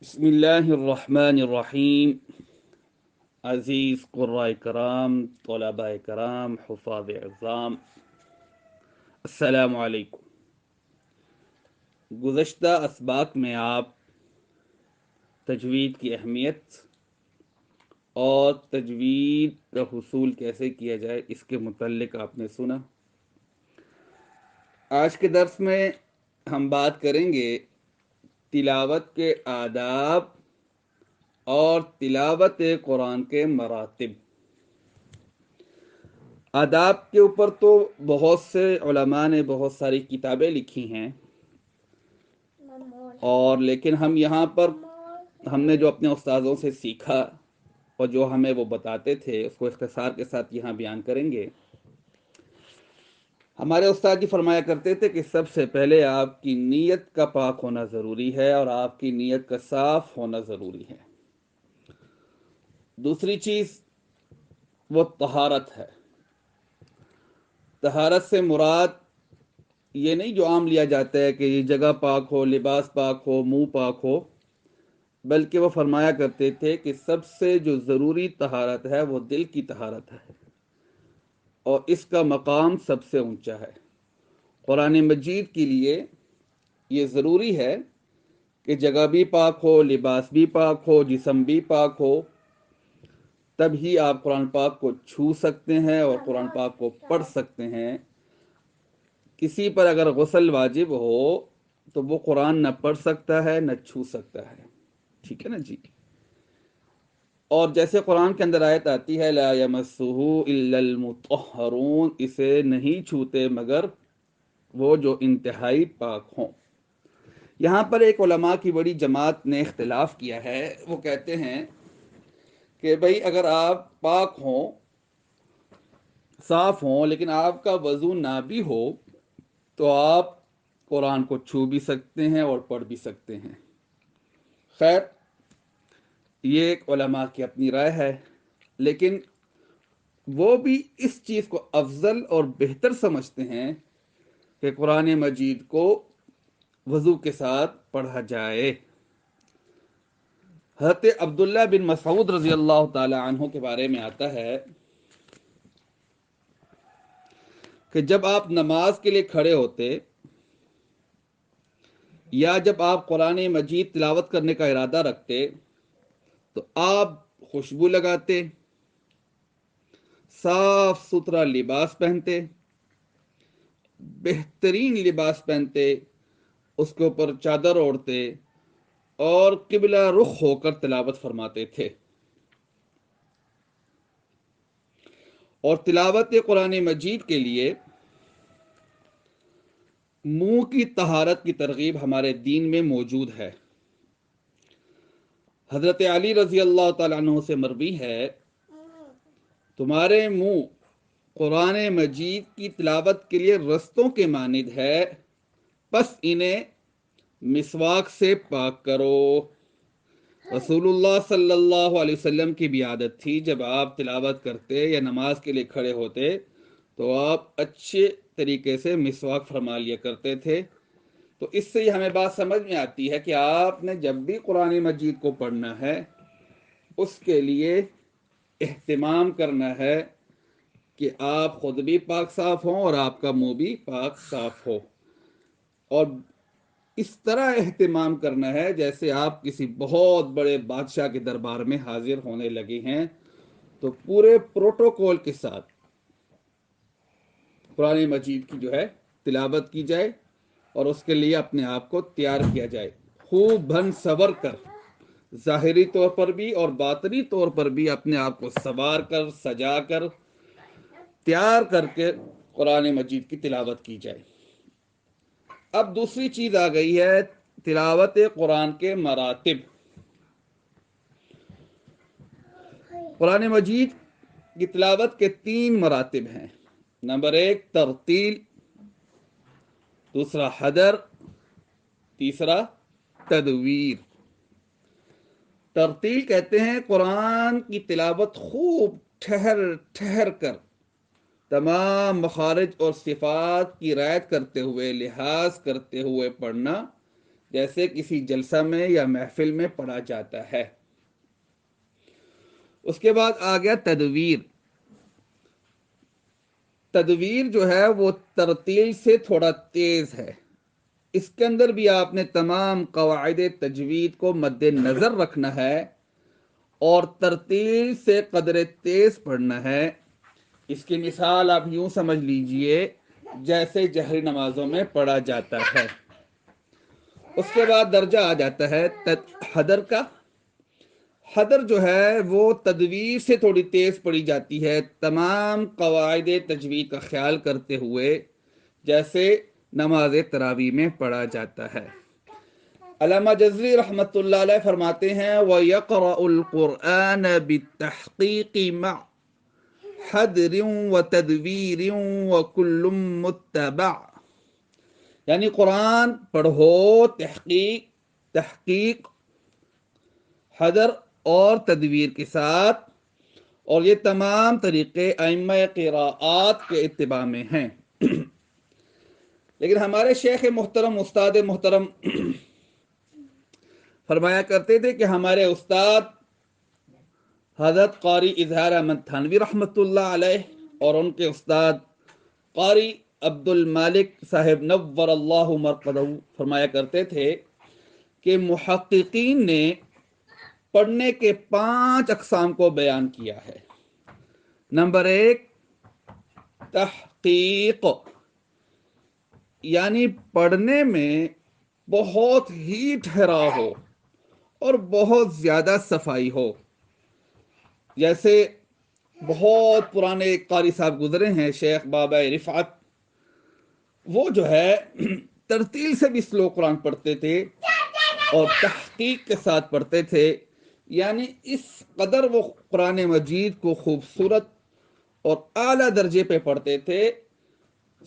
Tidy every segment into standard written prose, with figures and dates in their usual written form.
بسم الله الرحمن الرحیم۔ عزیز قراء کرام، طلباء کرام، حفاظ اعظام، السلام علیکم۔ گزشتہ اسباق میں آپ تجوید کی اہمیت اور تجوید کا حصول کیسے کیا جائے اس کے متعلق آپ نے سنا۔ آج کے درس میں ہم بات کریں گے تلاوت کے آداب اور تلاوت قرآن کے مراتب۔ آداب کے اوپر تو بہت سے علماء نے بہت ساری کتابیں لکھی ہیں، اور لیکن ہم یہاں پر ہم نے جو اپنے استاذوں سے سیکھا اور جو ہمیں وہ بتاتے تھے اس کو اختصار کے ساتھ یہاں بیان کریں گے۔ ہمارے استاد جی فرمایا کرتے تھے کہ سب سے پہلے آپ کی نیت کا پاک ہونا ضروری ہے اور آپ کی نیت کا صاف ہونا ضروری ہے۔ دوسری چیز وہ طہارت ہے۔ طہارت سے مراد یہ نہیں جو عام لیا جاتا ہے کہ یہ جگہ پاک ہو، لباس پاک ہو، منہ پاک ہو، بلکہ وہ فرمایا کرتے تھے کہ سب سے جو ضروری طہارت ہے وہ دل کی طہارت ہے، اور اس کا مقام سب سے اونچا ہے۔ قرآن مجید کے لیے یہ ضروری ہے کہ جگہ بھی پاک ہو، لباس بھی پاک ہو، جسم بھی پاک ہو، تب ہی آپ قرآن پاک کو چھو سکتے ہیں اور قرآن پاک کو پڑھ سکتے ہیں۔ کسی پر اگر غسل واجب ہو تو وہ قرآن نہ پڑھ سکتا ہے نہ چھو سکتا ہے، ٹھیک ہے نا جی۔ اور جیسے قرآن کے اندر آیت آتی ہے لا یمسہ الا المطہرون، اسے نہیں چھوتے مگر وہ جو انتہائی پاک ہوں۔ یہاں پر ایک علماء کی بڑی جماعت نے اختلاف کیا ہے، وہ کہتے ہیں کہ بھئی اگر آپ پاک ہوں، صاف ہوں، لیکن آپ کا وضو نہ بھی ہو تو آپ قرآن کو چھو بھی سکتے ہیں اور پڑھ بھی سکتے ہیں۔ خیر، یہ ایک علماء کی اپنی رائے ہے، لیکن وہ بھی اس چیز کو افضل اور بہتر سمجھتے ہیں کہ قرآن مجید کو وضو کے ساتھ پڑھا جائے۔ حضرت عبداللہ بن مسعود رضی اللہ تعالی عنہ کے بارے میں آتا ہے کہ جب آپ نماز کے لیے کھڑے ہوتے یا جب آپ قرآن مجید تلاوت کرنے کا ارادہ رکھتے تو آپ خوشبو لگاتے، صاف ستھرا لباس پہنتے، بہترین لباس پہنتے، اس کے اوپر چادر اوڑھتے اور قبلہ رخ ہو کر تلاوت فرماتے تھے۔ اور تلاوت قرآن مجید کے لیے منہ کی طہارت کی ترغیب ہمارے دین میں موجود ہے۔ حضرت علی رضی اللہ تعالیٰ عنہ سے مروی ہے تمہارے منہ قرآن مجید کی تلاوت کے لیے رستوں کے مانند ہے، پس انہیں مسواک سے پاک کرو۔ رسول اللہ صلی اللہ علیہ وسلم کی بھی عادت تھی جب آپ تلاوت کرتے یا نماز کے لیے کھڑے ہوتے تو آپ اچھے طریقے سے مسواک فرما لیا کرتے تھے۔ تو اس سے ہمیں بات سمجھ میں آتی ہے کہ آپ نے جب بھی قرآن مجید کو پڑھنا ہے اس کے لیے اہتمام کرنا ہے کہ آپ خود بھی پاک صاف ہوں اور آپ کا منہ بھی پاک صاف ہو، اور اس طرح اہتمام کرنا ہے جیسے آپ کسی بہت بڑے بادشاہ کے دربار میں حاضر ہونے لگے ہیں، تو پورے پروٹوکول کے ساتھ قرآن مجید کی جو ہے تلاوت کی جائے اور اس کے لیے اپنے آپ کو تیار کیا جائے، خوب بھن سور کر، ظاہری طور پر بھی اور باطنی طور پر بھی اپنے آپ کو سنوار کر، سجا کر، تیار کر کے قرآن مجید کی تلاوت کی جائے۔ اب دوسری چیز آ گئی ہے تلاوت قرآن کے مراتب۔ قرآن مجید کی تلاوت کے 3 مراتب ہیں۔ نمبر 1 ترتیل، دوسرا حدر، تیسرا تدویر۔ ترتیل کہتے ہیں قرآن کی تلاوت خوب ٹھہر ٹھہر کر تمام مخارج اور صفات کی رعایت کرتے ہوئے، لحاظ کرتے ہوئے پڑھنا، جیسے کسی جلسہ میں یا محفل میں پڑھا جاتا ہے۔ اس کے بعد آ گیا تدویر۔ تدویر جو ہے وہ ترتیل سے تھوڑا تیز ہے، اس کے اندر بھی آپ نے تمام قواعد تجوید کو مد نظر رکھنا ہے اور ترتیل سے قدر تیز پڑھنا ہے۔ اس کی مثال آپ یوں سمجھ لیجئے جیسے جہری نمازوں میں پڑھا جاتا ہے۔ اس کے بعد درجہ آ جاتا ہے حدر کا۔ حدر جو ہے وہ تدویر سے تھوڑی تیز پڑھی جاتی ہے، تمام قواعد تجوید کا خیال کرتے ہوئے، جیسے نماز تراویح میں پڑھا جاتا ہے۔ علامہ جزری رحمۃ اللہ علیہ فرماتے ہیں وَيَقْرَأُ الْقُرْآنَ بِالتَّحْقِيقِ مَعَ حَدْرٍ وَتَدْوِيرٍ وَكُلٌّ مُتَّبَعٍ، یعنی قرآن پڑھو تحقیق، حدر اور تدویر کے ساتھ، اور یہ تمام طریقے ائمہ قراءات کے اتباع میں ہیں۔ لیکن ہمارے شیخ محترم، استاد محترم فرمایا کرتے تھے کہ ہمارے استاد حضرت قاری اظہار احمد تھانوی رحمۃ اللہ علیہ اور ان کے استاد قاری عبد المالک صاحب نور اللہ مرقدہ فرمایا کرتے تھے کہ محققین نے پڑھنے کے 5 اقسام کو بیان کیا ہے۔ نمبر 1، تحقیق، یعنی پڑھنے میں بہت ہی ٹھہراؤ ہو اور بہت زیادہ صفائی ہو۔ جیسے بہت پرانے قاری صاحب گزرے ہیں، شیخ بابا رفعت، وہ جو ہے ترتیل سے بھی سلو قرآن پڑھتے تھے اور تحقیق کے ساتھ پڑھتے تھے، یعنی اس قدر وہ قرآن مجید کو خوبصورت اور اعلیٰ درجے پہ پڑھتے تھے،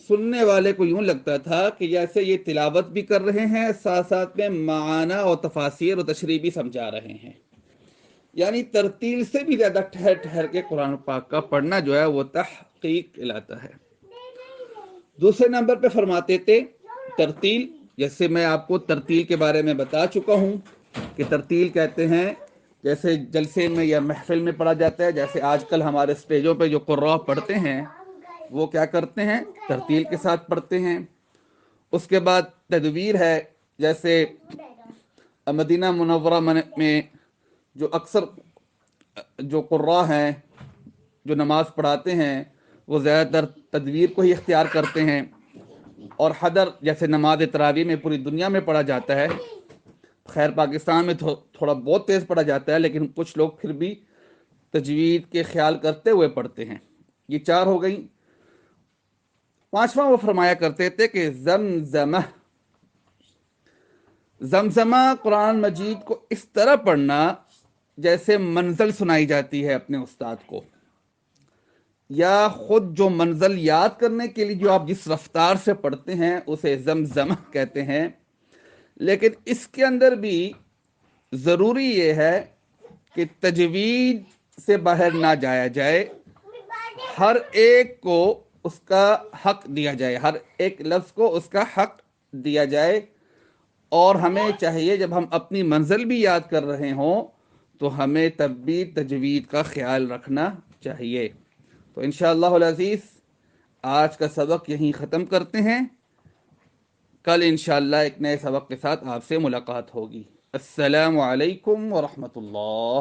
سننے والے کو یوں لگتا تھا کہ جیسے یہ تلاوت بھی کر رہے ہیں، ساتھ ساتھ میں معانی اور تفاسیر اور تشریح بھی سمجھا رہے ہیں۔ یعنی ترتیل سے بھی زیادہ ٹھہر ٹھہر کے قرآن پاک کا پڑھنا جو ہے وہ تحقیق کہلاتا ہے۔ دوسرے نمبر پہ فرماتے تھے ترتیل، جیسے میں آپ کو ترتیل کے بارے میں بتا چکا ہوں کہ ترتیل کہتے ہیں جیسے جلسے میں یا محفل میں پڑھا جاتا ہے، جیسے آج کل ہمارے اسٹیجوں پہ جو قراء پڑھتے ہیں وہ کیا کرتے ہیں، ترتیل کے ساتھ پڑھتے ہیں۔ اس کے بعد تدویر ہے، جیسے مدینہ منورہ میں جو اکثر جو قراء ہیں جو نماز پڑھاتے ہیں وہ زیادہ تر تدویر کو ہی اختیار کرتے ہیں، اور حدر جیسے نماز تراویح میں پوری دنیا میں پڑھا جاتا ہے، خیر پاکستان میں تھوڑا بہت تیز پڑھا جاتا ہے، لیکن کچھ لوگ پھر بھی تجوید کے خیال کرتے ہوئے پڑھتے ہیں۔ یہ 4 ہو گئی۔ 5واں وہ فرمایا کرتے تھے کہ زمزمہ قرآن مجید کو اس طرح پڑھنا جیسے منزل سنائی جاتی ہے اپنے استاد کو، یا خود جو منزل یاد کرنے کے لیے جو آپ جس رفتار سے پڑھتے ہیں اسے زمزمہ کہتے ہیں۔ لیکن اس کے اندر بھی ضروری یہ ہے کہ تجوید سے باہر نہ جایا جائے، ہر ایک کو اس کا حق دیا جائے، ہر ایک لفظ کو اس کا حق دیا جائے، اور ہمیں چاہیے جب ہم اپنی منزل بھی یاد کر رہے ہوں تو ہمیں تب بھی تجوید کا خیال رکھنا چاہیے۔ تو انشاءاللہ العزیز آج کا سبق یہیں ختم کرتے ہیں، کل انشاءاللہ ایک نئے سبق کے ساتھ آپ سے ملاقات ہوگی۔ السلام علیکم ورحمۃ اللہ۔